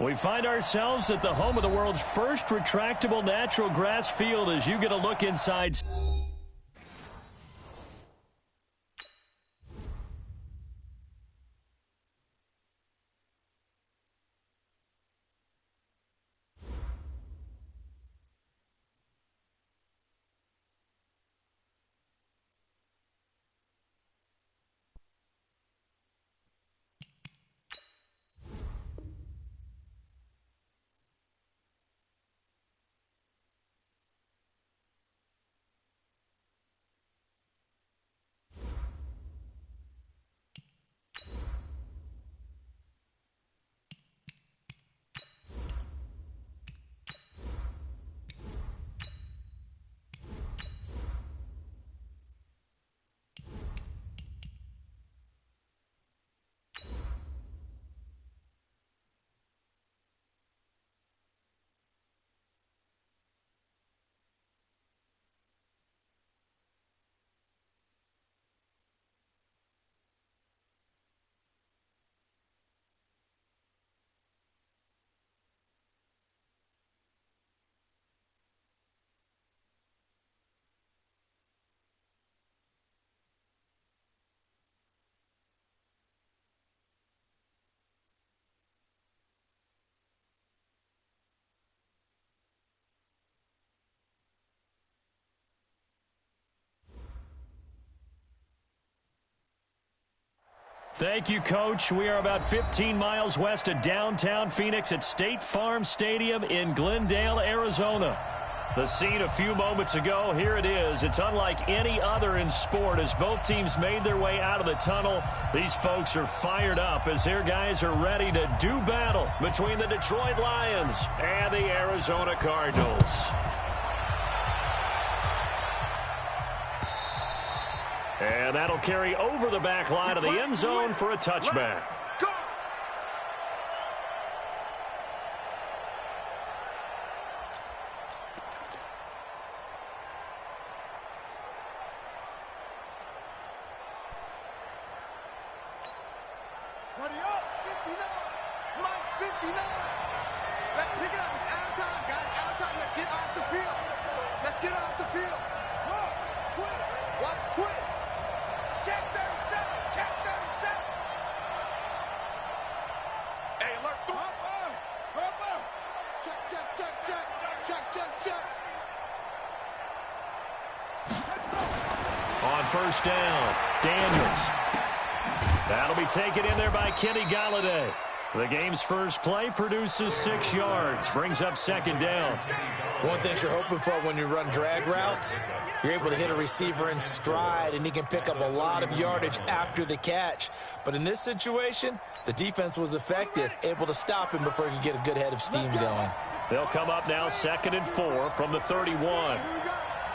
We find ourselves at the home of the world's first retractable natural grass field as you get a look inside. Thank you, Coach. We are about 15 miles west of downtown Phoenix at State Farm Stadium in Glendale, Arizona. The scene a few moments ago, here it is. It's unlike any other in sport as both teams made their way out of the tunnel. These folks are fired up as their guys are ready to do battle between the Detroit Lions and the Arizona Cardinals. And that'll carry over the back line of the end zone for a touchback. Buddy up, 59. Mike's 59. Let's pick it up. It's out of time, guys. Out of time. Let's get off the field. Let's get off the field. Look, twins. Watch twins. Check 37. Check 37. Hey, alert. Hop on. Check, check, check, check. Check, check, check. On first down, Daniels. That'll be taken in there by Kenny Galladay. The game's first play produces 6 yards, brings up second down. One thing you're hoping for when you run drag routes, you're able to hit a receiver in stride, and he can pick up a lot of yardage after the catch. But in this situation, the defense was effective, able to stop him before he could get a good head of steam going. They'll come up now 2nd and 4 from the 31.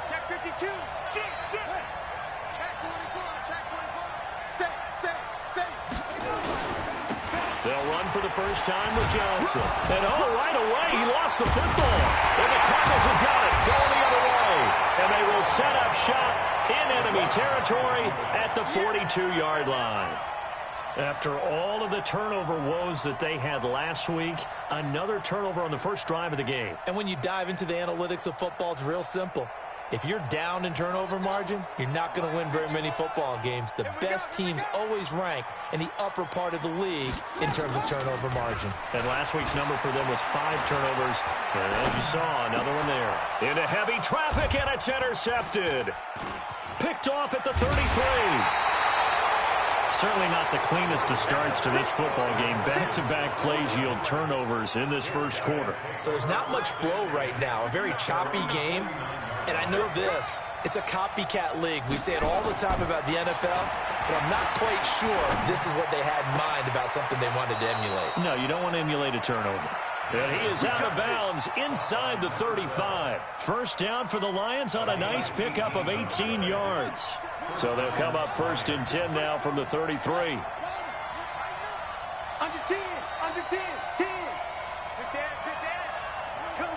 Check 52. Shit. Check 44. Check 44. Say. They'll run for the first time with Johnson. And right away, he lost the football. And the Cardinals have got it, going the other way. And they will set up shop in enemy territory at the 42-yard line. After all of the turnover woes that they had last week, another turnover on the first drive of the game. And when you dive into the analytics of football, it's real simple. If you're down in turnover margin, you're not going to win very many football games. The best teams always rank in the upper part of the league in terms of turnover margin. And last week's number for them was 5 turnovers. And as you saw, another one there. Into heavy traffic, and it's intercepted. Picked off at the 33. Certainly not the cleanest of starts to this football game. Back-to-back plays yield turnovers in this first quarter. So there's not much flow right now. A very choppy game. And I know this, it's a copycat league. We say it all the time about the NFL, but I'm not quite sure this is what they had in mind about something they wanted to emulate. No, you don't want to emulate a turnover. And he is out of bounds inside the 35. First down for the Lions on a nice pickup of 18 yards. So they'll come up 1st and 10 now from the 33. Under 10. Under 10. 10. Good dash. Come.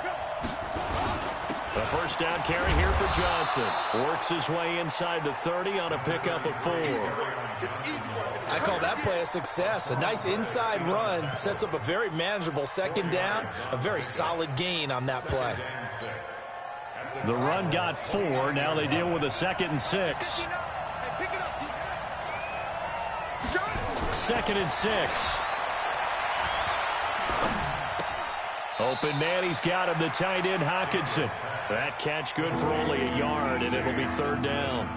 A first down carry here for Johnson. Works his way inside the 30 on a pickup of 4. I call that play a success. A nice inside run sets up a very manageable second down. A very solid gain on that play. The run got 4. Now they deal with a 2nd and 6. 2nd and 6. Open man, he's got him, the tight end, Hockenson. That catch good for only a yard, and it'll be 3rd down.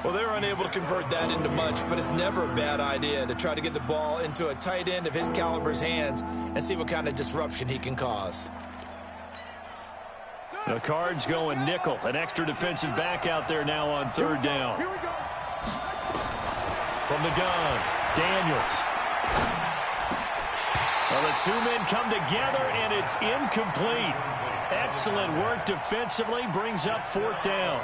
Well, they're unable to convert that into much, but it's never a bad idea to try to get the ball into a tight end of his caliber's hands and see what kind of disruption he can cause. The Cards going nickel. An extra defensive back out there now on 3rd down. From the gun, Daniels. Well, the 2 men come together, and it's incomplete. Excellent work defensively, brings up 4th down.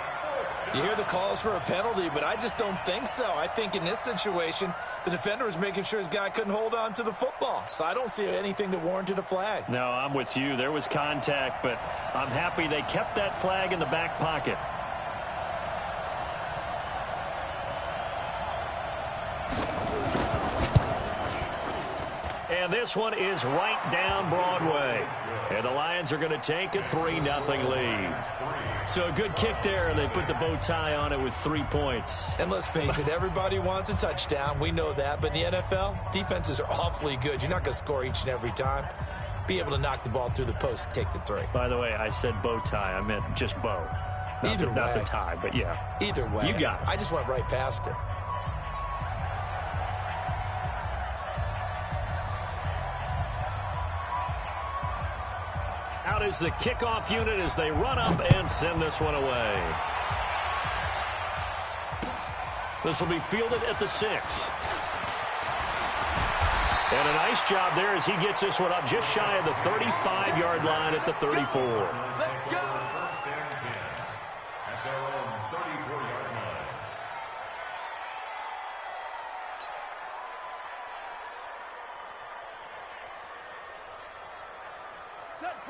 You hear the calls for a penalty, but I just don't think so. I think in this situation, the defender was making sure his guy couldn't hold on to the football. So I don't see anything that warranted a flag. No, I'm with you. There was contact, but I'm happy they kept that flag in the back pocket. And this one is right down Broadway. And the Lions are going to take a 3-0 lead. So a good kick there. They put the bow tie on it with 3 points. And let's face it, everybody wants a touchdown. We know that. But in the NFL, defenses are awfully good. You're not going to score each and every time. Be able to knock the ball through the post and take the 3. By the way, I said bow tie. I meant just bow. Not the tie, but yeah. Either way. You got it. I just went right past it. Out is the kickoff unit as they run up and send this one away. This will be fielded at the 6. And a nice job there as he gets this one up just shy of the 35-yard line at the 34.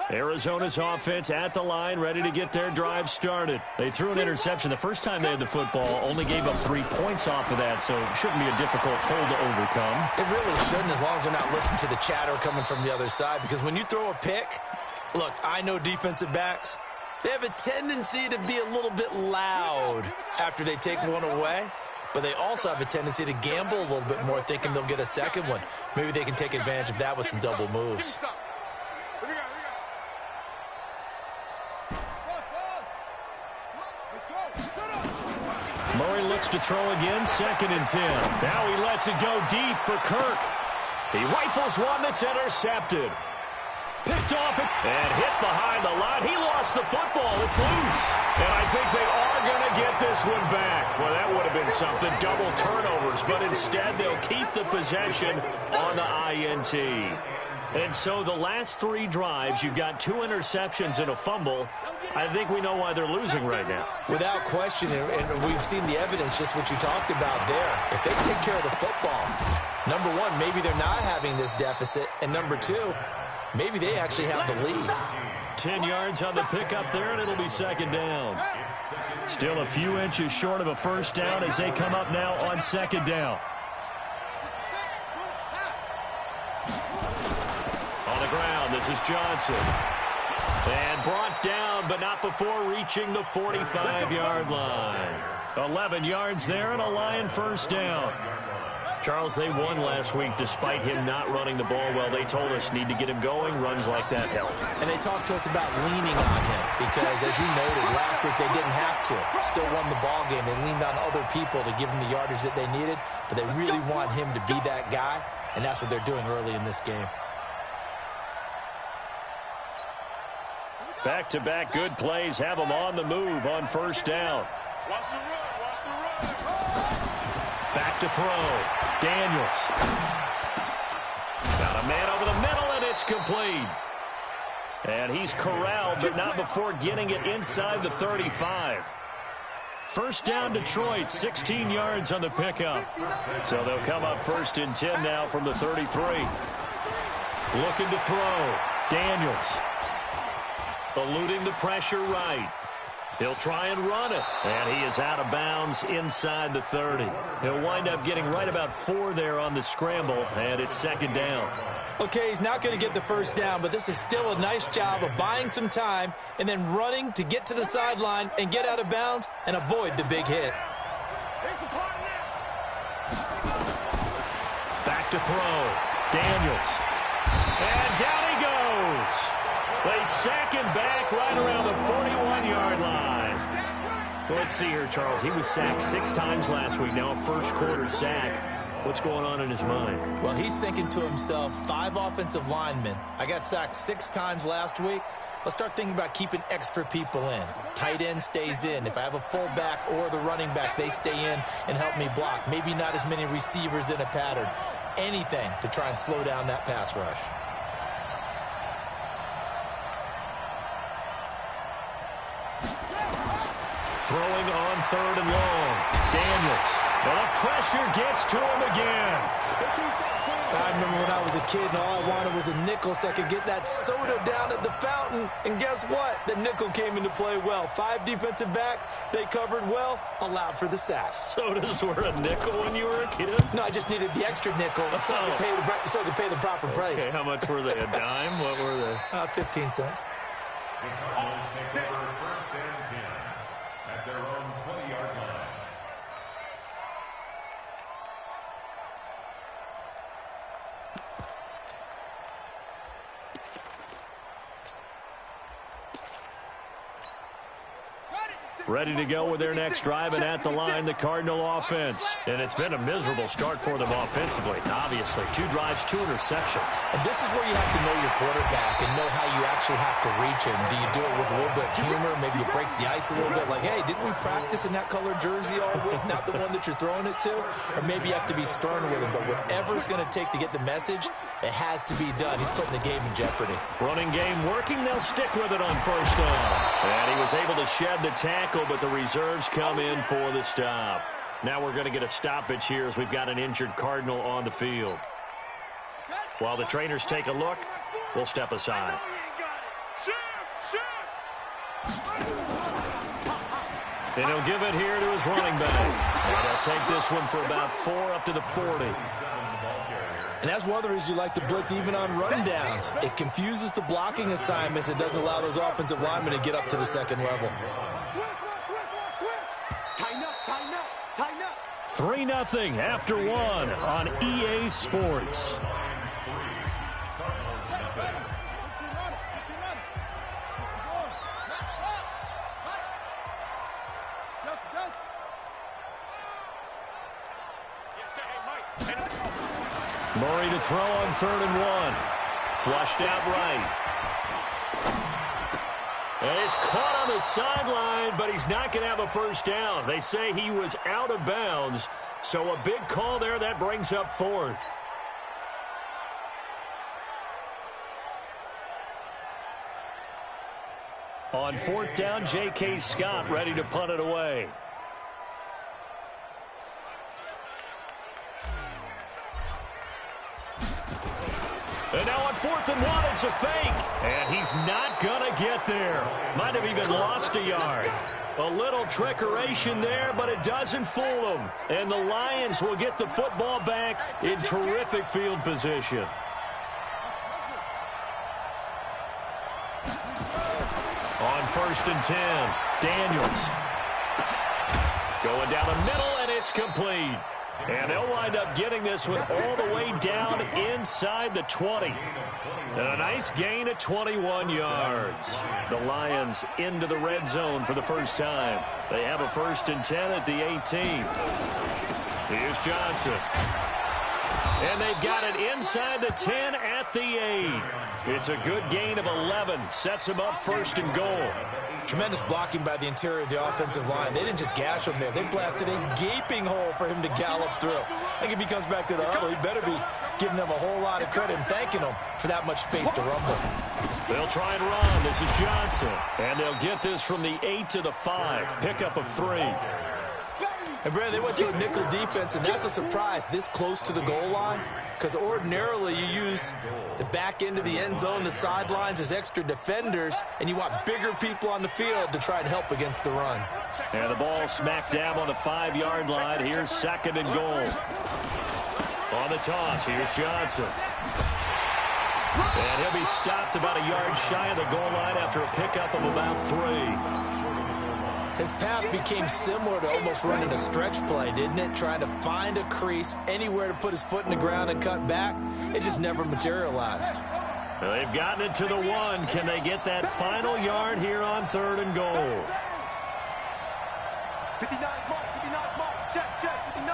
Arizona's offense at the line, ready to get their drive started. They threw an interception the first time they had the football, only gave up 3 points off of that, so it shouldn't be a difficult hole to overcome. It really shouldn't, as long as they're not listening to the chatter coming from the other side, because when you throw a pick, look, I know defensive backs, they have a tendency to be a little bit loud after they take one away, but they also have a tendency to gamble a little bit more, thinking they'll get a second one. Maybe they can take advantage of that with some double moves. Murray looks to throw again, 2nd and 10. Now he lets it go deep for Kirk. He rifles one that's intercepted. Picked off it and hit behind the line. He lost the football. It's loose. And I think they are going to get this one back. Well, that would have been something. Double turnovers. But instead, they'll keep the possession on the INT. And so the last 3 drives, you've got 2 interceptions and a fumble. I think we know why they're losing right now. Without question, and we've seen the evidence, just what you talked about there. If they take care of the football, number 1, maybe they're not having this deficit. And number 2, maybe they actually have the lead. 10 yards on the pickup there, and it'll be 2nd down. Still a few inches short of a first down as they come up now on 2nd down. On the ground, this is Johnson. And brought down, but not before reaching the 45-yard line. 11 yards there and a Lion first down. Charles, they won last week despite him not running the ball well. They told us need to get him going. Runs like that help. And they talked to us about leaning on him because, as you noted, last week they didn't have to. Still won the ball game. They leaned on other people to give them the yardage that they needed, but they really want him to be that guy, and that's what they're doing early in this game. Back-to-back good plays have them on the move on first down. Watch the run, watch the run. Back to throw. Daniels. Got a man over the middle, and it's complete. And he's corralled, but not before getting it inside the 35. First down, Detroit, 16 yards on the pickup. So they'll come up 1st and 10 now from the 33. Looking to throw. Daniels. eluding the pressure right. He'll try and run it, and he is out of bounds inside the 30. He'll wind up getting right about 4 there on the scramble, and it's second down. Okay, he's not going to get the first down, but this is still a nice job of buying some time and then running to get to the sideline and get out of bounds and avoid the big hit. Back to throw. Daniels. And down he goes. They sack him back right around the 41-yard line. Let's see here, Charles. He was sacked 6 times last week. Now a first-quarter sack. What's going on in his mind? Well, he's thinking to himself, 5 offensive linemen. I got sacked 6 times last week. Let's start thinking about keeping extra people in. Tight end stays in. If I have a fullback or the running back, they stay in and help me block. Maybe not as many receivers in a pattern. Anything to try and slow down that pass rush. Throwing on 3rd and long. Daniels. Well, the pressure gets to him again. I remember when I was a kid and all I wanted was a nickel so I could get that soda down at the fountain. And guess what? The nickel came into play well. 5 defensive backs, they covered well, allowed for the sack. Sodas were a nickel when you were a kid? No, I just needed the extra nickel so I could pay the proper price. Okay, how much were they? A dime? What were they? 15 cents. The Cardinals take over 1st and 10 at their own 20-yard line. Ready to go with their next drive, and at the line, the Cardinal offense. And it's been a miserable start for them offensively, obviously. 2 drives, 2 interceptions. And this is where you have to know your quarterback and know how you actually have to reach him. Do you do it with a little bit of humor? Maybe you break the ice a little bit, like, hey, didn't we practice in that colored jersey all week, not the one that you're throwing it to? Or maybe you have to be stern with him. But whatever it's going to take to get the message, it has to be done. He's putting the game in jeopardy. Running game working. They'll stick with it on 1st down. And he was able to shed the tackle, but the reserves come in for the stop. Now we're going to get a stoppage here as we've got an injured Cardinal on the field. While the trainers take a look, we'll step aside. And he'll give it here to his running back. And they'll take this one for about 4 up to the 40. And that's one of the reasons you like to blitz even on rundowns. It confuses the blocking assignments. It doesn't allow those offensive linemen to get up to the second level. 3-0 after 1 on EA Sports. Murray to throw on 3rd and 1. Flushed out right. And he's caught on the sideline, but he's not going to have a first down. They say he was out of bounds, so a big call there. That brings up 4th. On 4th down, J.K. Scott ready to punt it away. And now on 4th and 1, it's a fake. And he's not going to get there. Might have even lost a yard. A little trickeration there, but it doesn't fool them. And the Lions will get the football back in terrific field position. On 1st and 10, Daniels. Going down the middle, and it's complete. And they'll wind up getting this one all the way down inside the 20. And a nice gain of 21 yards. The Lions into the red zone for the first time. They have a 1st and 10 at the 18. Here's Johnson. And they've got it inside the 10 at the 8. It's a good gain of 11. Sets him up 1st and goal. Tremendous blocking by the interior of the offensive line. They didn't just gash him there. They blasted a gaping hole for him to gallop through. I think if he comes back to the huddle, he better be giving them a whole lot of credit and thanking them for that much space to rumble. They'll try and run. This is Johnson. And they'll get this from the 8 to the 5. Pickup of 3. And, Brad, they went to a nickel defense, and that's a surprise this close to the goal line, because ordinarily you use the back end of the end zone, the sidelines as extra defenders, and you want bigger people on the field to try and help against the run. And the ball smacked down on the 5-yard line. Here's 2nd and goal. On the toss, here's Johnson. And he'll be stopped about a yard shy of the goal line after a pickup of about 3. His path became similar to almost running a stretch play, didn't it? Trying to find a crease, anywhere to put his foot in the ground and cut back. It just never materialized. Well, they've gotten it to the 1. Can they get that final yard here on 3rd and goal? 59 mark, 59 mark, check, 59.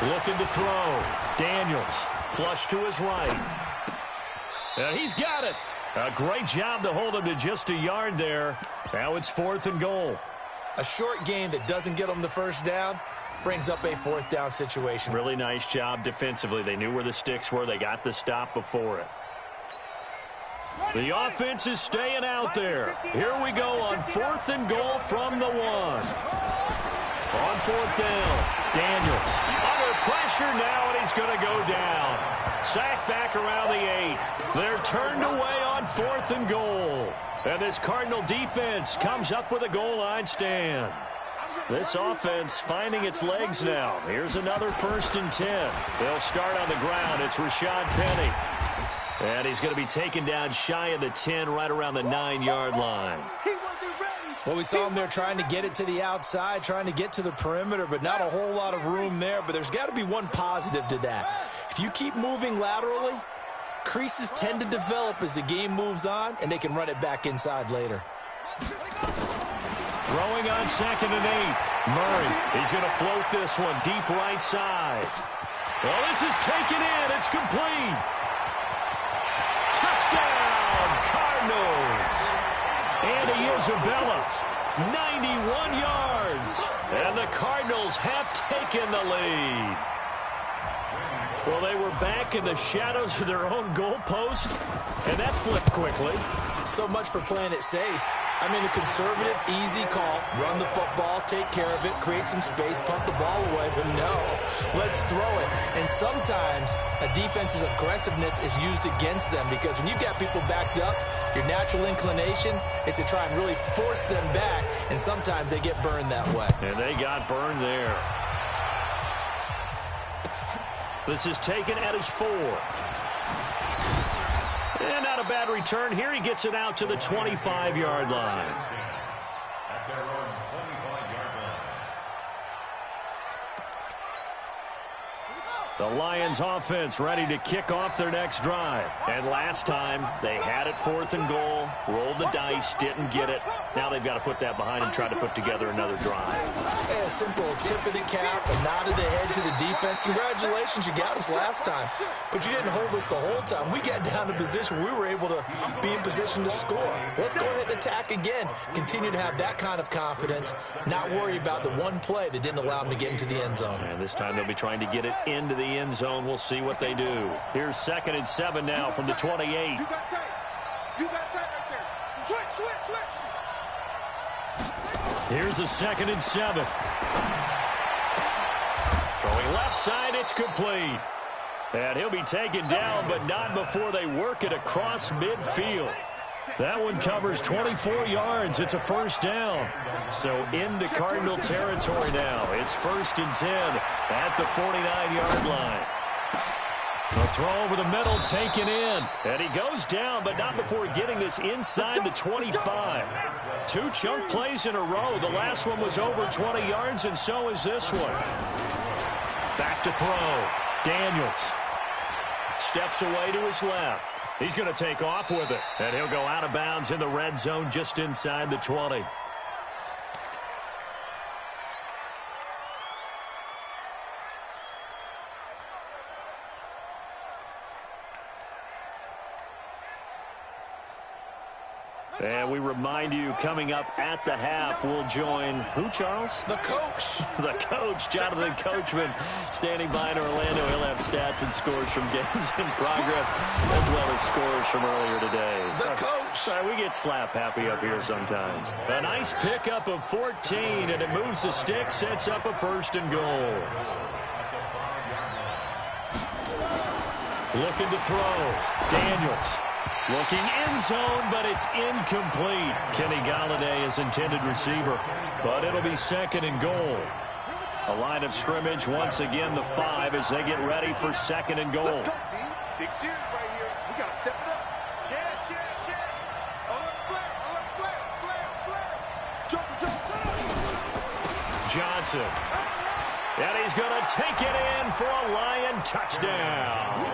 Looking to throw. Daniels, flush to his right. And he's got it. A great job to hold him to just a yard there. Now it's 4th and goal. A short game that doesn't get them the first down brings up a 4th down situation. Really nice job defensively. They knew where the sticks were. They got the stop before it. The offense is staying out there. Here we go on 4th and goal from the 1. On 4th down, Daniels under pressure now, and he's going to go down. Sacked back around the 8. They're turned away on 4th and goal. And this Cardinal defense comes up with a goal line stand. This offense finding its legs now. Here's another 1st and 10. They'll start on the ground. It's Rashad Penny. And he's going to be taken down shy of the 10, right around the 9-yard line. Well, we saw him there trying to get it to the outside, trying to get to the perimeter, but not a whole lot of room there. But there's got to be one positive to that. If you keep moving laterally, creases tend to develop as the game moves on, and they can run it back inside later. Throwing on 2nd and 8. Murray, he's going to float this one deep right side. Well, this is taken in. It's complete. Touchdown, Cardinals. Andy Isabella, 91 yards. And the Cardinals have taken the lead. Well, they were back in the shadows of their own goalpost, and that flipped quickly. So much for playing it safe. I mean, the conservative, easy call, run the football, take care of it, create some space, punt the ball away. But no, let's throw it. And sometimes a defense's aggressiveness is used against them, because when you've got people backed up, your natural inclination is to try and really force them back, and sometimes they get burned that way. And they got burned there. This is taken at his 4. And not a bad return here. He gets it out to the 25-yard line. At their own 25-yard line. The Lions offense ready to kick off their next drive. And last time, they had it 4th and goal, rolled the dice, didn't get it. Now they've got to put that behind and try to put together another drive. Hey, a simple tip of the cap, a nod of the head to the defense. Congratulations, you got us last time. But you didn't hold us the whole time. We got down to position. We were able to be in position to score. Let's go ahead and attack again. Continue to have that kind of confidence, not worry about the one play that didn't allow them to get into the end zone. And this time they'll be trying to get it into the end zone. We'll see what they do. Here's 2nd and 7 now from the 28. You got tight. You got tight right there. Switch. Here's a 2nd and 7. Throwing left side, it's complete. And he'll be taken down, but not before they work it across midfield. That one covers 24 yards. It's a 1st down. So into Cardinal territory now. It's 1st and 10 at the 49-yard line. The throw over the middle taken in. And he goes down, but not before getting this inside the 25. 2 chunk plays in a row. The last one was over 20 yards, and so is this one. Back to throw. Daniels steps away to his left. He's going to take off with it. And he'll go out of bounds in the red zone just inside the 20. And we remind you, coming up at the half, we'll join who, Charles? The coach. The coach, Jonathan Coachman, standing by in Orlando. He'll have stats and scores from games in progress, as well as scores from earlier today. The coach. Sorry, we get slap happy up here sometimes. A nice pickup of 14, and it moves the stick, sets up a 1st and goal. Looking to throw. Daniels. Looking end zone, but it's incomplete. Kenny Galladay is intended receiver, but it'll be 2nd and goal. A line of scrimmage once again, the 5, as they get ready for 2nd and goal. Let's go, team. Big series right here. We got to step it up. Check. Flare. Johnson. And he's going to take it in for a Lion touchdown.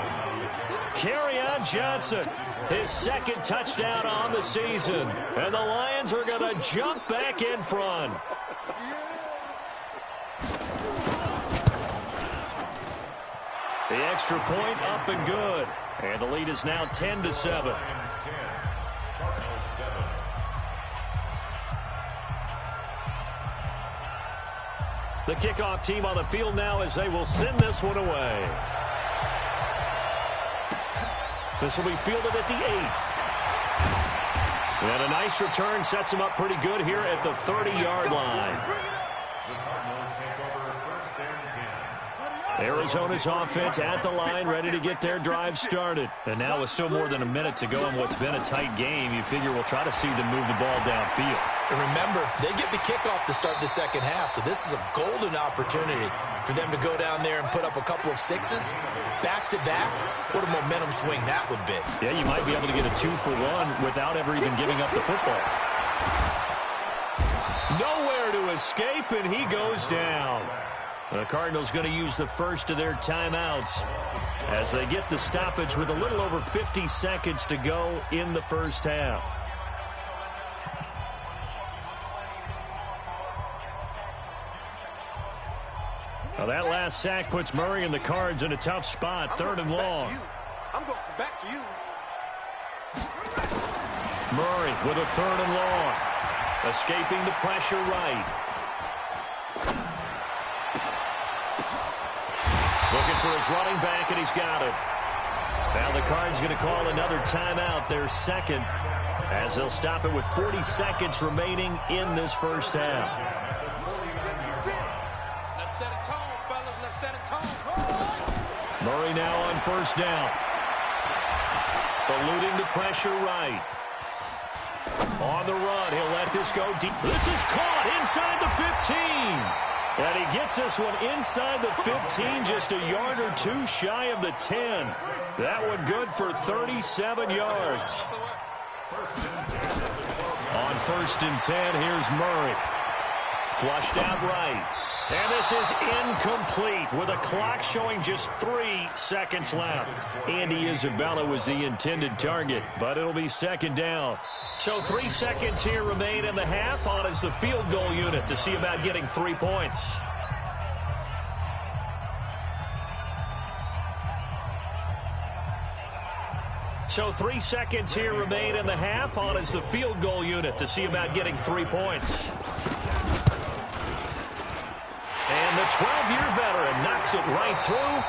Kerryon Johnson, his 2nd touchdown on the season. And the Lions are going to jump back in front. The extra point up and good. And the lead is now 10-7. The kickoff team on the field now as they will send this one away. This will be fielded at the 8. And a nice return sets them up pretty good here at the 30-yard line. Arizona's offense at the line, ready to get their drive started. And now with still more than a minute to go in what's been a tight game, you figure we'll try to see them move the ball downfield. And remember, they get the kickoff to start the 2nd half, so this is a golden opportunity for them to go down there and put up a couple of 6s back-to-back. What a momentum swing that would be. Yeah, you might be able to get a 2-for-1 without ever even giving up the football. Nowhere to escape, and he goes down. The Cardinals going to use the first of their timeouts as they get the stoppage with a little over 50 seconds to go in the 1st half. Now that last sack puts Murray and the Cards in a tough spot, 3rd and long. I'm going back to you. Murray with a 3rd and long. Escaping the pressure right. Looking for his running back, and he's got it. Now the Cards going to call another timeout, their 2nd, as they'll stop it with 40 seconds remaining in this 1st half. Let's set a tone, fellas. Let's set a tone. Murray now on 1st down. Eluding the pressure right. On the run, he'll let this go deep. This is caught inside the 15. And he gets this one inside the 15, just a yard or 2 shy of the 10. That one good for 37 yards. On 1st and 10, here's Murray. Flushed out right. And this is incomplete with a clock showing just 3 seconds left. Andy Isabella was the intended target, but it'll be 2nd down. So 3 seconds here remain in the half. On is the field goal unit to see about getting 3 points. So 3 seconds here remain in the half. On is the field goal unit to see about getting 3 points. And the 12-year veteran knocks it right through.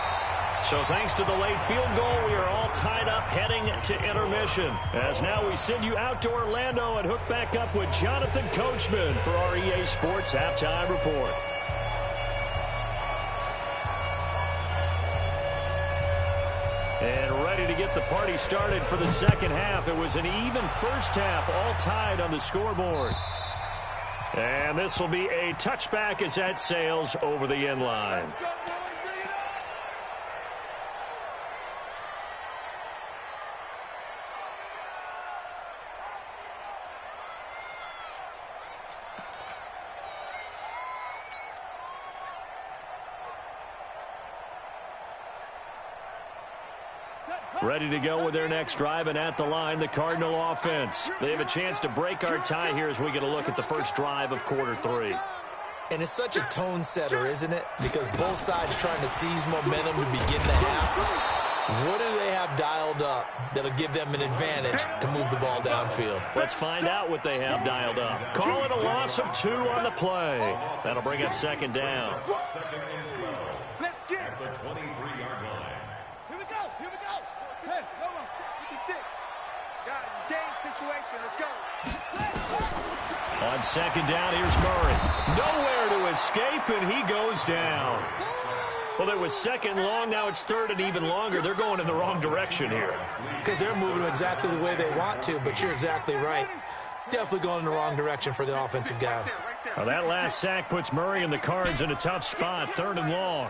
So thanks to the late field goal, we are all tied up heading to intermission. As now we send you out to Orlando and hook back up with Jonathan Coachman for our EA Sports Halftime Report. And ready to get the party started for the 2nd half. It was an even 1st half, all tied on the scoreboard. And this will be a touchback as that sails over the end line. Ready to go with their next drive, and at the line, the Cardinal offense. They have a chance to break our tie here as we get a look at the first drive of quarter 3. And it's such a tone setter, isn't it? Because both sides trying to seize momentum to begin the half. What do they have dialed up that'll give them an advantage to move the ball downfield? Let's find out what they have dialed up. Call it a loss of 2 on the play. That'll bring up second down. Let's get it. The 23-yard line. Here we go. Here we go. Hey, no, 56. Guys, it's game situation. Let's go. On second down, here's Murray. Nowhere to escape, and he goes down. Well, it was second long. Now it's third and even longer. They're going in the wrong direction here. Because they're moving exactly the way they want to, but you're exactly right. Definitely going in the wrong direction for the offensive guys. Well, that last sack puts Murray and the Cards in a tough spot, third and long.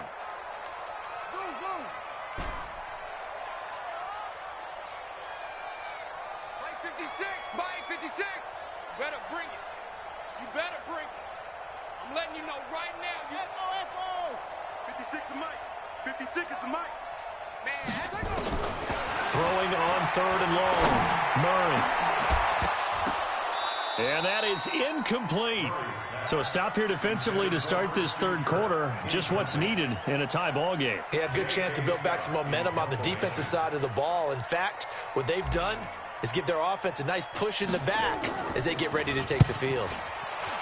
Mike 56. Mike 56. You better bring it. You better bring it. I'm letting you know right now. Echo. 56 is Mike. 56 is the Mike. Man, Throwing on third and long. Murray. And that is incomplete. So a stop here defensively to start this third quarter. Just what's needed in a tie ball game. Yeah, good chance to build back some momentum on the defensive side of the ball. In fact, what they've done is give their offense a nice push in the back as they get ready to take the field.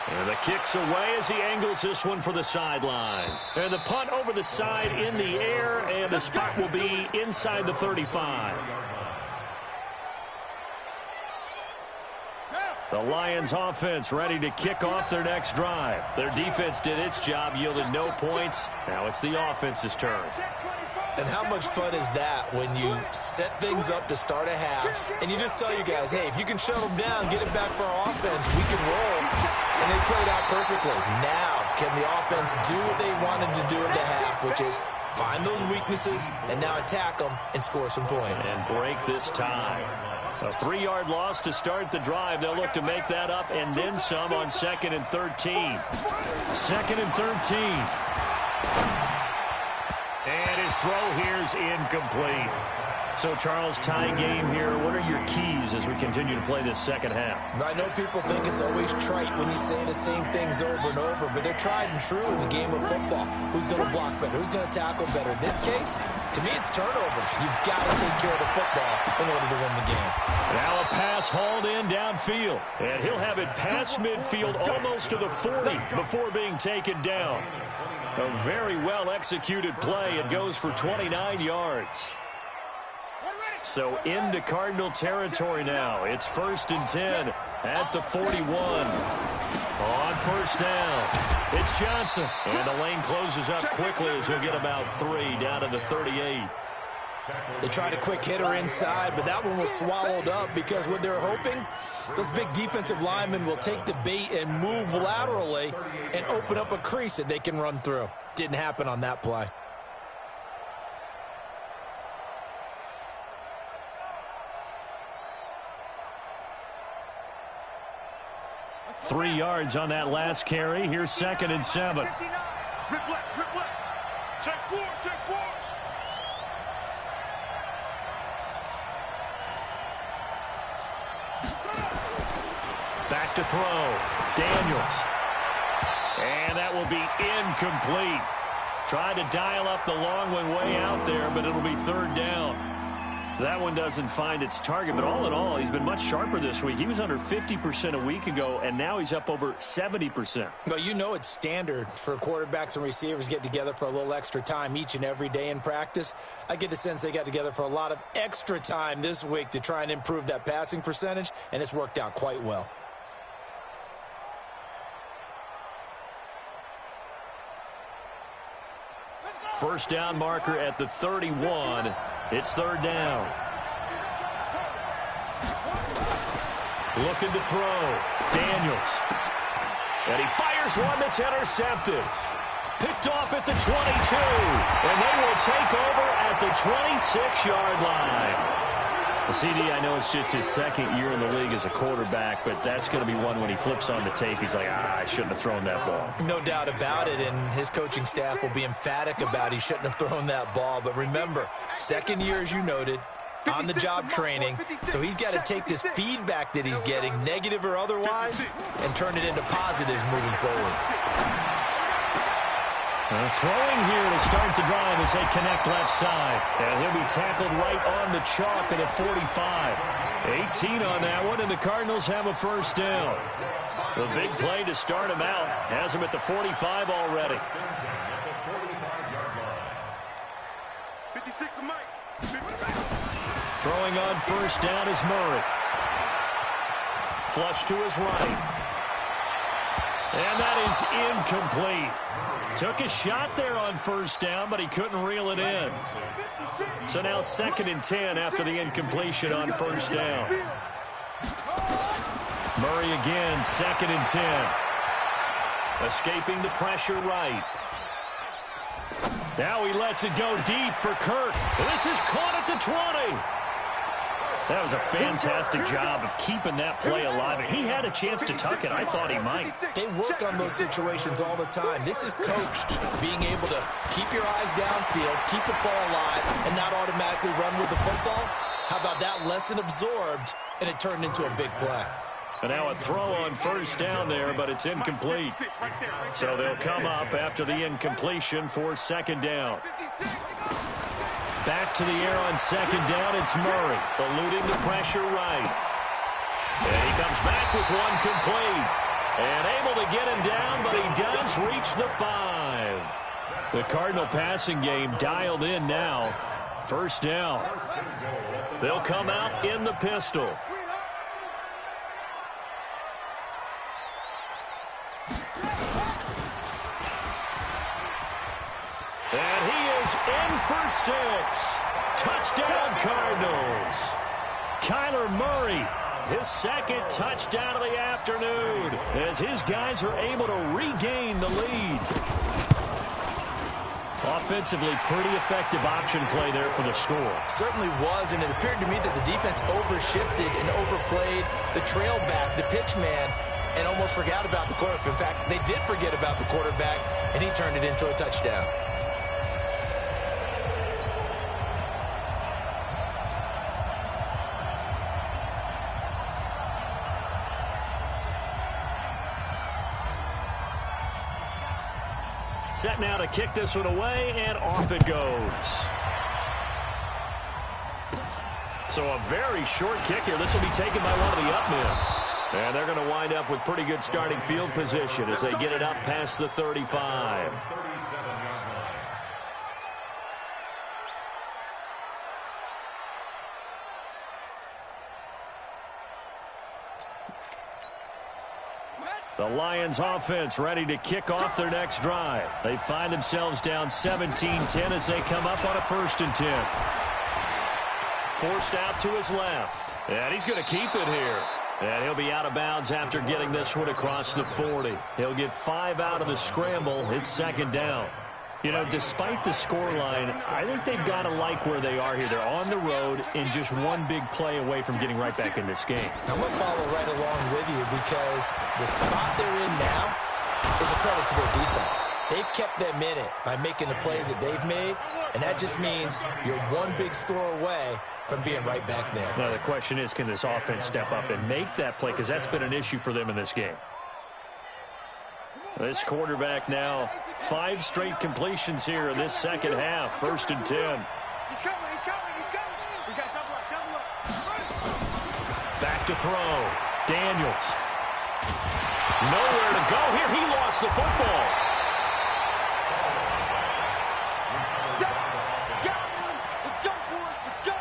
And the kick's away as he angles this one for the sideline. And the punt over the side in the air, and the spot will be inside the 35. The Lions offense ready to kick off their next drive. Their defense did its job, yielded no points. Now it's the offense's turn. And how much fun is that when you set things up to start a half, and you just tell you guys, hey, if you can shut them down, get it back for our offense, we can roll. And they played out perfectly. Now, can the offense do what they wanted to do in the half, which is find those weaknesses and now attack them and score some points. And break this tie. A 3-yard loss to start the drive. They'll look to make that up and then some on 2nd and 13. 2nd and 13. And his throw here is incomplete. So, Charles, tie game here. What are your keys as we continue to play this second half? I know people think it's always trite when you say the same things over and over, but they're tried and true in the game of football. Who's going to block better? Who's going to tackle better? In this case, to me, it's turnovers. You've got to take care of the football in order to win the game. Now a pass hauled in downfield, and he'll have it past midfield almost to the 40 before being taken down. A very well-executed play. It goes for 29 yards. So into Cardinal territory now. It's 1st and 10 at the 41. On first down, it's Johnson. And the lane closes up quickly as he'll get about 3 down to the 38. They tried a quick hitter inside, but that one was swallowed up because what they're hoping, those big defensive linemen will take the bait and move laterally and open up a crease that they can run through. Didn't happen on that play. Three yards on that last carry. Here's 2nd and 7. Rip left. Check forward. Back to throw. Daniels. And that will be incomplete. Tried to dial up the long one way out there, but it'll be 3rd down. That one doesn't find its target, but all in all, he's been much sharper this week. He was under 50% a week ago, and now he's up over 70%. Well, you know it's standard for quarterbacks and receivers get together for a little extra time each and every day in practice. I get the sense they got together for a lot of extra time this week to try and improve that passing percentage, and it's worked out quite well. First down marker at the 31. It's 3rd down. Looking to throw. Daniels. And he fires one that's intercepted. Picked off at the 22. And they will take over at the 26-yard line. The CD, I know it's just his 2nd year in the league as a quarterback, but that's going to be one when he flips on the tape. He's like, I shouldn't have thrown that ball. No doubt about it, and his coaching staff will be emphatic about he shouldn't have thrown that ball. But remember, 2nd year, as you noted, on-the-job training, so he's got to take this feedback that he's getting, negative or otherwise, and turn it into positives moving forward. Throwing here to start the drive as they connect left side. And he'll be tackled right on the chalk at a 45. 18 on that one, and the Cardinals have a first down. The big play to start him out has him at the 45 already. 56 to Mike. Throwing on first down is Murray. Flush to his right. And that is incomplete. Took a shot there on first down, but he couldn't reel it in. So now 2nd and 10 after the incompletion on first down. Murray again, 2nd and 10. Escaping the pressure right. Now he lets it go deep for Kirk. This is caught at the 20. That was a fantastic job of keeping that play alive. He had a chance to tuck it. I thought he might. They work on those situations all the time. This is coached, being able to keep your eyes downfield, keep the play alive, and not automatically run with the football. How about that lesson absorbed, and it turned into a big play. And now a throw on first down there, but it's incomplete. So they'll come up after the incompletion for 2nd down. Back to the air on 2nd down, it's Murray, eluding the pressure right. And he comes back with one complete. And able to get him down, but he does reach the 5. The Cardinal passing game dialed in now. First down. They'll come out in the pistol. And he is in for 6. Touchdown, Cardinals. Kyler Murray, his 2nd touchdown of the afternoon, as his guys are able to regain the lead. Offensively, pretty effective option play there for the score. Certainly was, and it appeared to me that the defense overshifted and overplayed the trail back, the pitch man, and almost forgot about the quarterback. In fact, they did forget about the quarterback, and he turned it into a touchdown. Set now to kick this one away, and off it goes. So a very short kick here. This will be taken by one of the up men. And they're going to wind up with pretty good starting field position as they get it up past the 35. The Lions offense ready to kick off their next drive. They find themselves down 17-10 as they come up on a 1st and 10. Forced out to his left. And he's going to keep it here. And he'll be out of bounds after getting this one across the 40. He'll get 5 out of the scramble. It's 2nd down. You know, despite the scoreline, I think they've got to like where they are here. They're on the road and just one big play away from getting right back in this game. I'm going to follow right along with you because the spot they're in now is a credit to their defense. They've kept them in it by making the plays that they've made, and that just means you're one big score away from being right back there. Now, the question is, can this offense step up and make that play? Because that's been an issue for them in this game. This quarterback now, 5 straight completions here in this second half. 1st and 10. He's coming, he's coming, he's coming. We got double up. Back to throw. Daniels. Nowhere to go here. He lost the football. Let's go for it. Let's go.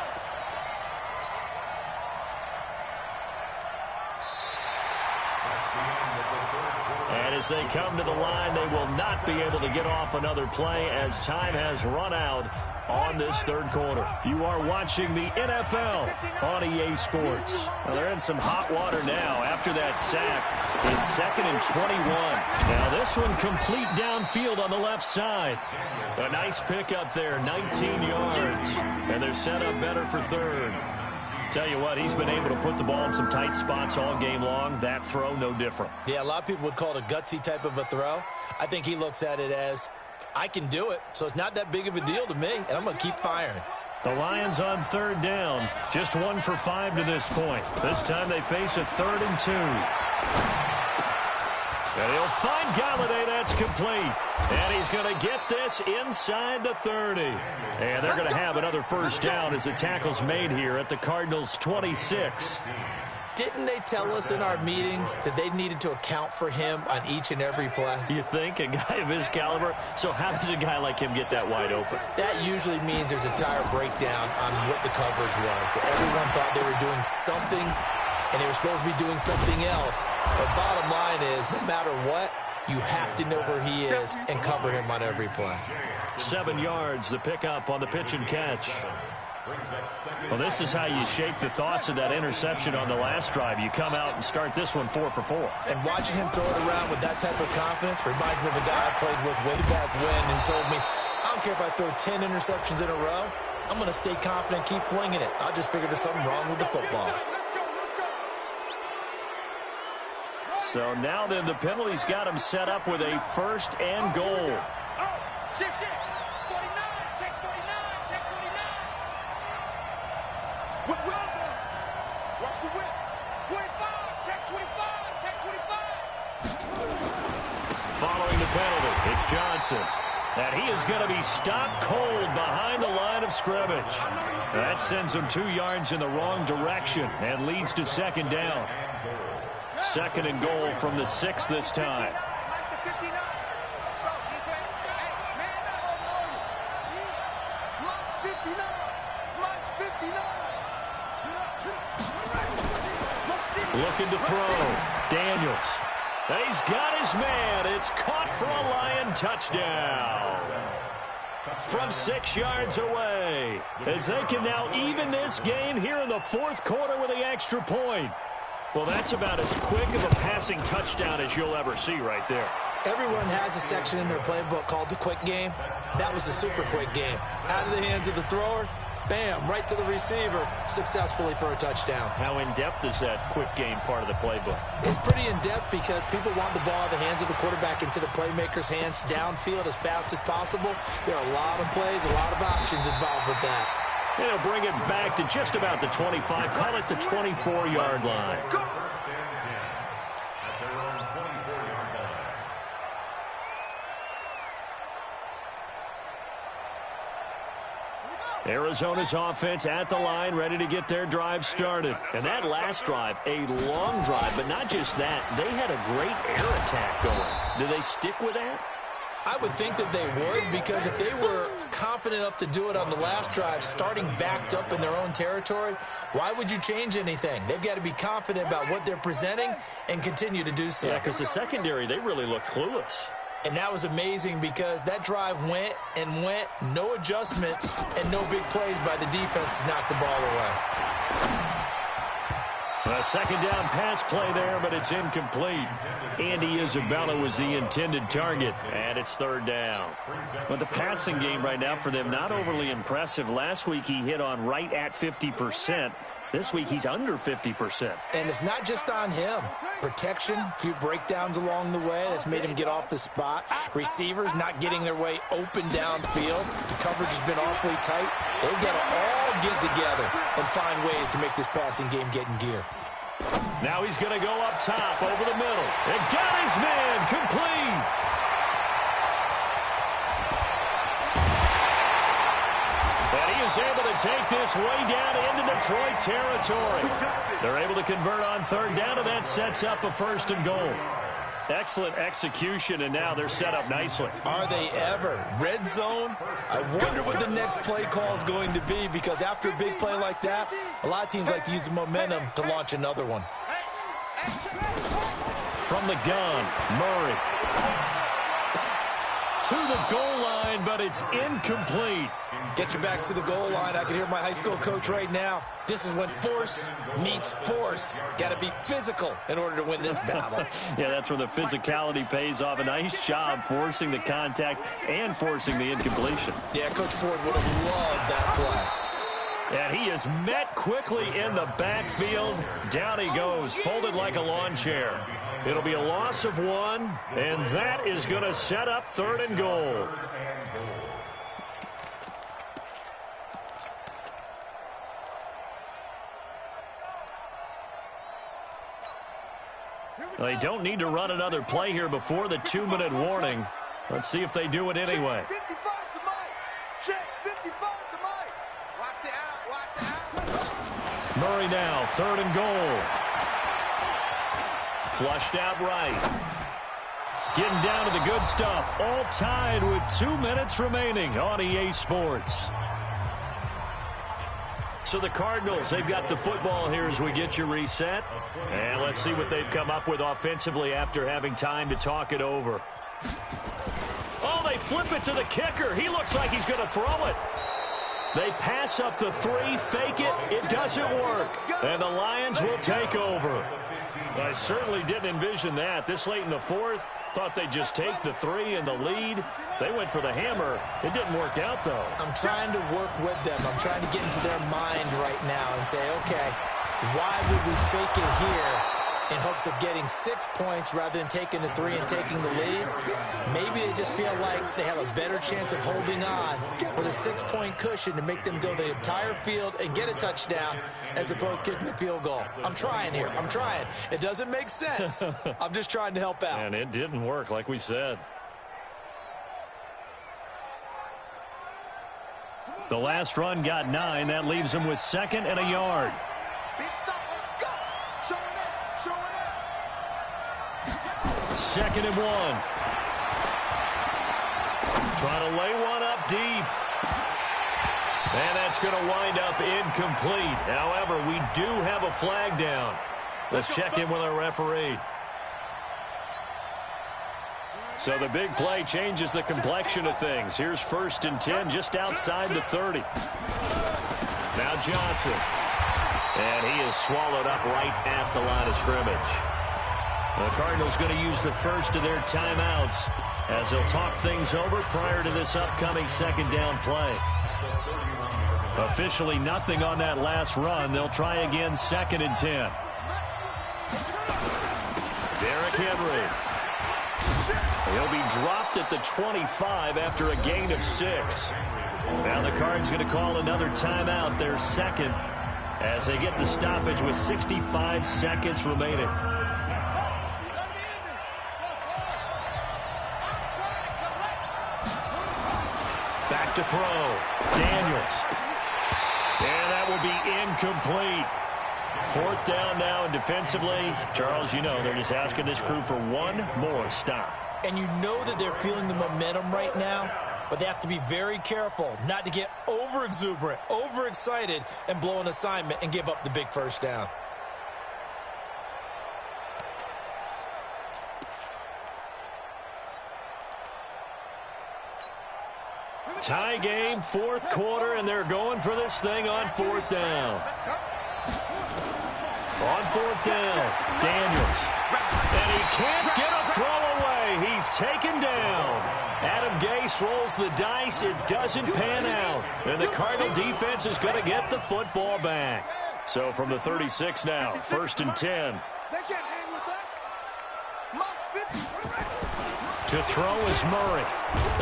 And as they come to the line, they will not be able to get off another play as time has run out on this 3rd quarter. You are watching the NFL on EA Sports. Well, they're in some hot water now after that sack. It's 2nd and 21. Now this one complete downfield on the left side. A nice pickup there, 19 yards. And they're set up better for 3rd. Tell you what, he's been able to put the ball in some tight spots all game long. That throw, no different. Yeah, a lot of people would call it a gutsy type of a throw. I think he looks at it as, I can do it, so it's not that big of a deal to me, and I'm going to keep firing. The Lions on 3rd down, just 1 for 5 to this point. This time they face a 3rd and 2. And he'll find Galladay. That's complete. And he's going to get this inside the 30. And they're going to have another first down as the tackle's made here at the Cardinals' 26. Didn't they tell us in our meetings that they needed to account for him on each and every play? You think? A guy of his caliber? So how does a guy like him get that wide open? That usually means there's a tire breakdown on what the coverage was. Everyone thought they were doing something, and they were supposed to be doing something else. But bottom line is, no matter what, you have to know where he is and cover him on every play. 7 yards, the pickup on the pitch and catch. Well, this is how you shake the thoughts of that interception on the last drive. You come out and start this one 4 for 4. And watching him throw it around with that type of confidence reminds me of a guy I played with way back when who told me, I don't care if I throw 10 interceptions in a row. I'm going to stay confident, keep flinging it. I just figured there's something wrong with the football. So now then, the penalty's got him set up with a first and goal. Shift. 49, check 49, check 49. Whip. Watch the whip. 25, check 25, check 25. Following the penalty, it's Johnson. And he is going to be stopped cold behind the line of scrimmage. That sends him 2 yards in the wrong direction and leads to second down. Second and goal from the 6 this time. Looking to throw. Daniels. And he's got his man. It's caught for a Lion touchdown. From 6 yards away. As they can now even this game here in the fourth quarter with the extra point. Well, that's about as quick of a passing touchdown as you'll ever see right there. Everyone has a section in their playbook called the quick game. That was a super quick game. Out of the hands of the thrower, bam, right to the receiver, successfully for a touchdown. How in-depth is that quick game part of the playbook? It's pretty in-depth because people want the ball in the hands of the quarterback into the playmaker's hands downfield as fast as possible. There are a lot of plays, a lot of options involved with that. And he'll bring it back to just about the 25, call it the 24-yard line. First and 10 at their own 24-yard line. Arizona's offense at the line, ready to get their drive started. And that last drive, a long drive, but not just that. They had a great air attack going. Do they stick with that? I would think that they would, because if they were confident enough to do it on the last drive, starting backed up in their own territory, why would you change anything? They've got to be confident about what they're presenting and continue to do so. Yeah, because the secondary, they really look clueless. And that was amazing because that drive went and went, no adjustments, and no big plays by the defense to knock the ball away. A second down pass play there, but it's incomplete. Andy Isabella was the intended target, and it's third down. But the passing game right now for them, not overly impressive. Last week he hit on right at 50%. This week he's under 50%. And it's not just on him. Protection, a few breakdowns along the way. That's made him get off the spot. Receivers not getting their way open downfield. The coverage has been awfully tight. They've got to all get together and find ways to make this passing game get in gear. Now he's going to go up top over the middle. And got his man complete. And he is able to take this way down into Detroit territory. They're able to convert on third down, and that sets up a first and goal. Excellent execution, and now they're set up nicely. Are they ever? Red zone? I wonder what the next play call is going to be, because after a big play like that, a lot of teams like to use the momentum to launch another one. From the gun, Murray. To the goal line, but it's incomplete. Get your backs to the goal line. I can hear my high school coach right now. This is when force meets force. Got to be physical in order to win this battle. Yeah, that's where the physicality pays off. A nice job forcing the contact and forcing the incompletion. Yeah, Coach Ford would have loved that play. And he is met quickly in the backfield. Down he goes, folded like a lawn chair. It'll be a loss of 1, and that is going to set up third and goal. Here we They don't need to run another play here before the 2-minute warning. Let's see if they do it anyway. 55 to Mike. Check 55 to Mike. Watch the out. Watch the out. Murray now, 3rd and goal. Flushed out right. Getting down to the good stuff. All tied with 2 minutes remaining on EA Sports. So the Cardinals, they've got the football here as we get you reset. And let's see what they've come up with offensively after having time to talk it over. Oh, they flip it to the kicker. He looks like he's going to throw it. They pass up the 3, fake it. It doesn't work. And the Lions will take over. I certainly didn't envision that. This late in the 4th, thought they'd just take the 3 and the lead. They went for the hammer. It didn't work out, though. I'm trying to work with them. I'm trying to get into their mind right now and say, okay, why would we fake it here in hopes of getting 6 points rather than taking the 3 and taking the lead? Maybe they just feel like they have a better chance of holding on with a 6-point cushion to make them go the entire field and get a touchdown as opposed to kicking the field goal. I'm trying here. I'm trying. It doesn't make sense. I'm just trying to help out. And it didn't work, like we said. The last run got 9. That leaves them with 2nd and a yard. Big stop. Let's go. Show it up. Show it up. 2nd and 1. Trying to lay one up deep. And that's going to wind up incomplete. However, we do have a flag down. Let's check in with our referee. So the big play changes the complexion of things. Here's 1st and 10 just outside the 30. Now Johnson. And he is swallowed up right at the line of scrimmage. The Cardinals going to use the first of their timeouts as they'll talk things over prior to this upcoming 2nd down play. Officially nothing on that last run. They'll try again 2nd and 10. Derrick Henry. He'll be dropped at the 25 after a gain of 6. Now the Cards going to call another timeout, their 2nd, as they get the stoppage with 65 seconds remaining. Back to throw. Daniels. And that will be incomplete. 4th down now, and defensively, Charles, you know, they're just asking this crew for one more stop. And you know that they're feeling the momentum right now, but they have to be very careful not to get over-exuberant, over-excited, and blow an assignment and give up the big 1st down. Tie game, 4th quarter, and they're going for this thing on 4th down. On 4th down, Daniels. And he can't get a throw away. He's taken down. Adam Gase rolls the dice. It doesn't pan out. And the Cardinal defense is going to get the football back. So from the 36 now, 1st and 10. They can't hang with us. Mike 50. To throw is Murray.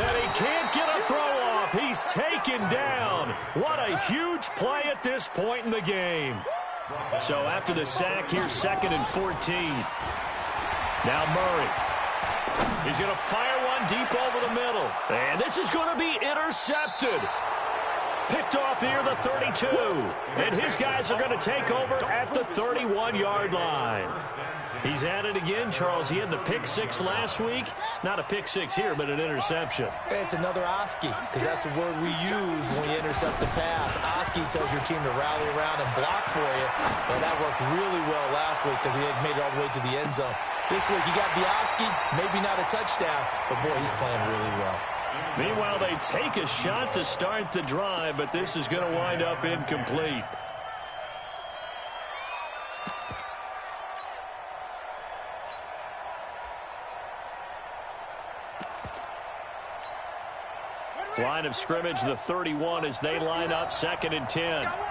And he can't get a throw off. He's taken down. What a huge play at this point in the game. So after the sack, here's 2nd and 14. Now Murray. He's going to fire one deep over the middle. And this is going to be intercepted. Picked off near the 32. And his guys are going to take over at the 31-yard line. He's at it again, Charles. He had the pick 6 last week. Not a pick 6 here, but an interception. It's another Oski, because that's the word we use when we intercept the pass. Oski tells your team to rally around and block for you. Well, that worked really well last week because he had made it all the way to the end zone. This week, he got the Oski, maybe not a touchdown, but boy, he's playing really well. Meanwhile, they take a shot to start the drive, but this is going to wind up incomplete. Line of scrimmage, the 31, as they line up 2nd and 10. I got one.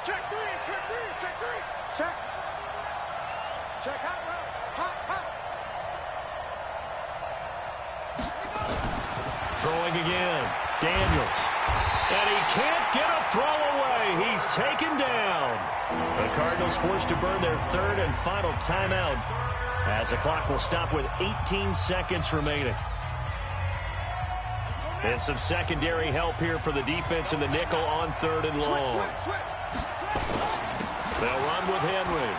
Check 3, check 3, check 3. Check. Check hot route. Hot. Throwing again. Daniels. And he can't get a throw away. He's taken down. The Cardinals forced to burn their third and final timeout as the clock will stop with 18 seconds remaining. And some secondary help here for the defense in the nickel on third and long. They'll run with Henry.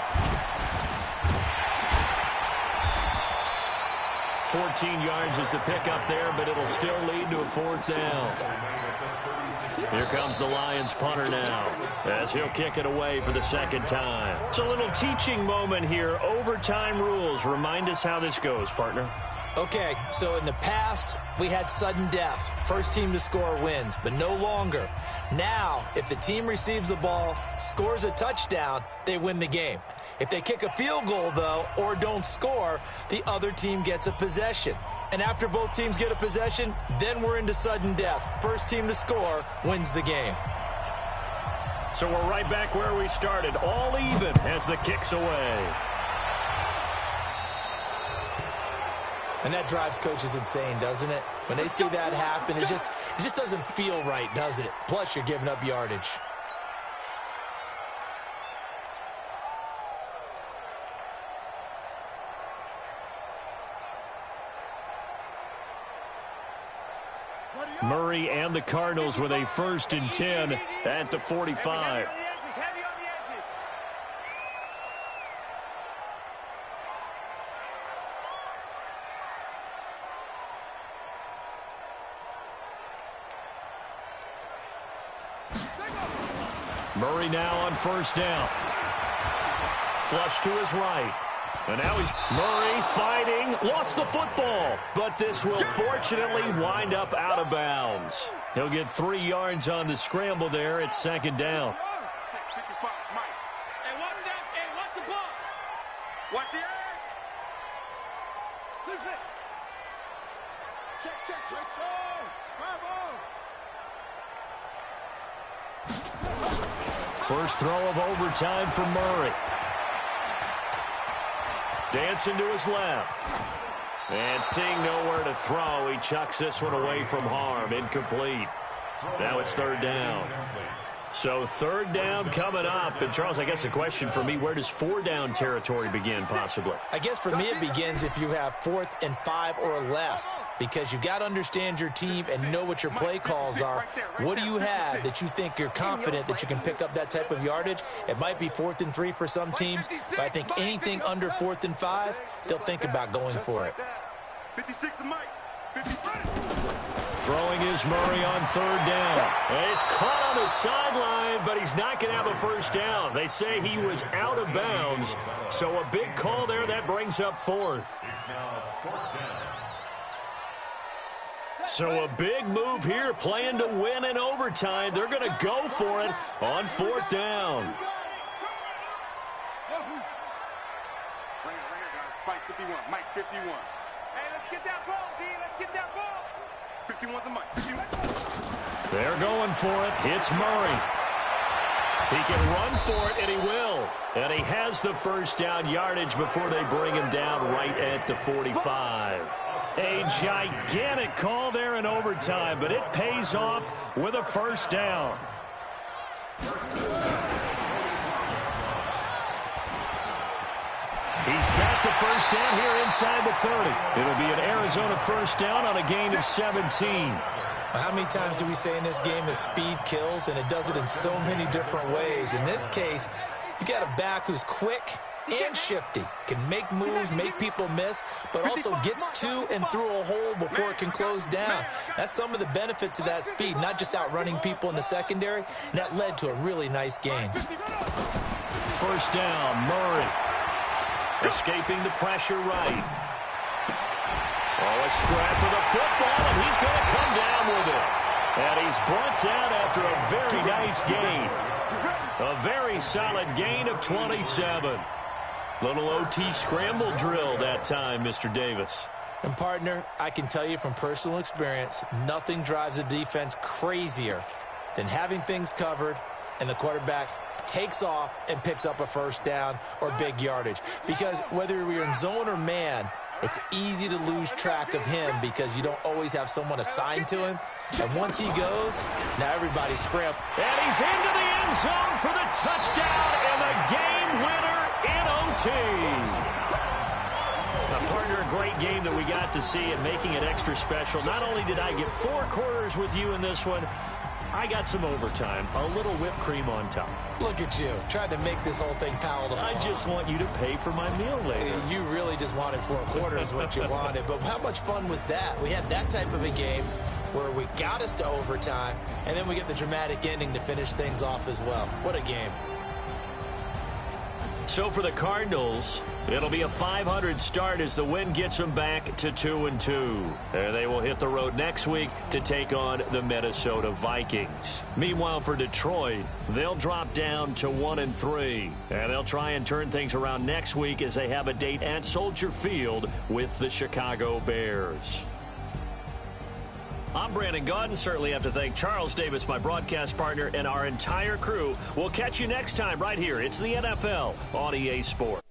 14 yards is the pickup there, but it'll still lead to a fourth down. Here comes the Lions punter now as he'll kick it away for the second time. It's a little teaching moment here. Overtime rules. Remind us how this goes, partner. Okay, so in the past, we had sudden death. First team to score wins, but no longer. Now, if the team receives the ball, scores a touchdown, they win the game. If they kick a field goal, though, or don't score, the other team gets a possession. And after both teams get a possession, then we're into sudden death. First team to score wins the game. So we're right back where we started, all even as the kick's away. And that drives coaches insane, doesn't it? When they see that happen, it just doesn't feel right, does it? Plus, you're giving up yardage. Murray and the Cardinals with a 1st and 10 at the 45. Murray now on 1st down. Flush to his right. And now he's Murray fighting, lost the football. But this will fortunately wind up out of bounds. He'll get 3 yards on the scramble there at 2nd down. Hey, watch that. Hey, watch the ball. Watch the egg. Check. First throw of overtime for Murray. Dancing to his left. And seeing nowhere to throw, he chucks this one away from harm. Incomplete. Now it's 3rd down. So 3rd down coming up. And Charles, I guess the question for me, where does 4-down territory begin possibly? I guess for me it begins if you have 4th and 5 or less, because you got to understand your team and know what your play calls are. What do you have that you think you're confident that you can pick up that type of yardage? It might be 4th and 3 for some teams, but I think anything under 4th and 5, they'll think about going for it. 56 to Mike. 55. Throwing is Murray on 3rd down. And he's caught on the sideline, but he's not going to have a 1st down. They say he was out of bounds. So a big call there that brings up 4th. It's now 4th down. So a big move here, playing to win in overtime. They're going to go for it on 4th down. Right here, guys. Fight 51. Mike 51. Hey, let's get that ball, D. Let's get that ball. 51 to Mike. 51. They're going for it. It's Murray. He can run for it, and he will. And he has the 1st down yardage before they bring him down right at the 45. A gigantic call there in overtime, but it pays off with a 1st down. He's got the 1st down here inside the 30. It'll be an Arizona 1st down on a gain of 17. How many times do we say in this game that speed kills, and it does it in so many different ways? In this case, you got a back who's quick and shifty, can make moves, make people miss, but also gets to and through a hole before it can close down. That's some of the benefits of that speed, not just outrunning people in the secondary, and that led to a really nice gain. 1st down, Murray. Escaping the pressure right. Oh, a scrap for the football, and he's going to come down with it. And he's brought down after a very nice gain. A very solid gain of 27. Little OT scramble drill that time, Mr. Davis. And, partner, I can tell you from personal experience, nothing drives a defense crazier than having things covered and the quarterback takes off and picks up a 1st down or big yardage. Because whether you're in zone or man, it's easy to lose track of him because you don't always have someone assigned to him. And once he goes, now everybody's scrambling. And he's into the end zone for the touchdown and the game winner in OT. Partner, a great game that we got to see and making it extra special. Not only did I get 4 quarters with you in this one, I got some overtime, a little whipped cream on top. Look at you, trying to make this whole thing palatable. I just want you to pay for my meal later. You really just wanted 4 quarters what you wanted. But how much fun was that? We had that type of a game where we got us to overtime, and then we get the dramatic ending to finish things off as well. What a game. So for the Cardinals, it'll be a .500 start as the win gets them back to 2-2. And they will hit the road next week to take on the Minnesota Vikings. Meanwhile, for Detroit, they'll drop down to 1-3. And they'll try and turn things around next week as they have a date at Soldier Field with the Chicago Bears. I'm Brandon Gaudin. Certainly have to thank Charles Davis, my broadcast partner, and our entire crew. We'll catch you next time right here. It's the NFL on EA Sports.